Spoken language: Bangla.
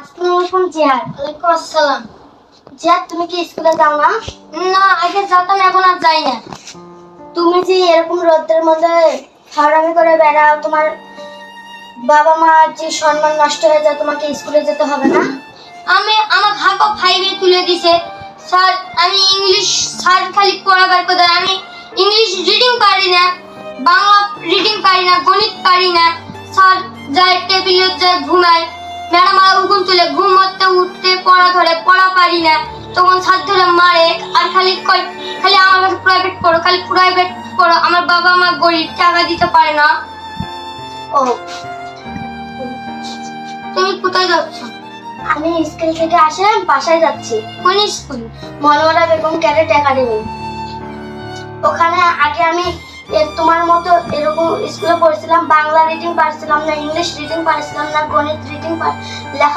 আসসালামু আলাইকুম জিহাদ। ওয়ালাইকুম আসসালাম। জিহাদ, তুমি কি স্কুলে যাও না? না, আগে যেতাম, এখন আর যাই না। তুমি যে এরকম রোদের মধ্যে হারামি করে বেড়াও, তোমার বাবা মা যে সম্মান নষ্ট হয়ে যায়, তোমাকে স্কুলে যেতে হবে না? আমার হাফ 5-এ তুলে দিছে স্যার। আমি ইংলিশ স্যার খালি পড়া বের করে দেয়। আমি ইংলিশ রিডিং পারি না, বাংলা রিডিং পারি না, গণিত পারি না। স্যার যায় টেবিলে যায় ঘুমায়, ম্যাডাম আর উগুন তুলে ঘুমোতে উঠতে পড়া ধরে, পড়া পারি না, তখন স্যার ধরে মারে। আর খালি কয় খালি আমার কাছে প্রাইভেট পড়ো, খালি প্রাইভেট পড়ো। আমার বাবা মা গরিব, টাকা দিতে পারে না। ও, তুমি কোথায় যাচ্ছ? আমি স্কুল থেকে আসে বাসায় যাচ্ছি। কোন school? Monowara Begum cadet academy. ওখানে আগে আমি তোমার মতো এরকম স্কুলে পড়ছিলাম, বাংলা রিডিং পারছিলাম না, ইংলিশ রিডিং পারছিলাম না, গণিত রিডিং লেখা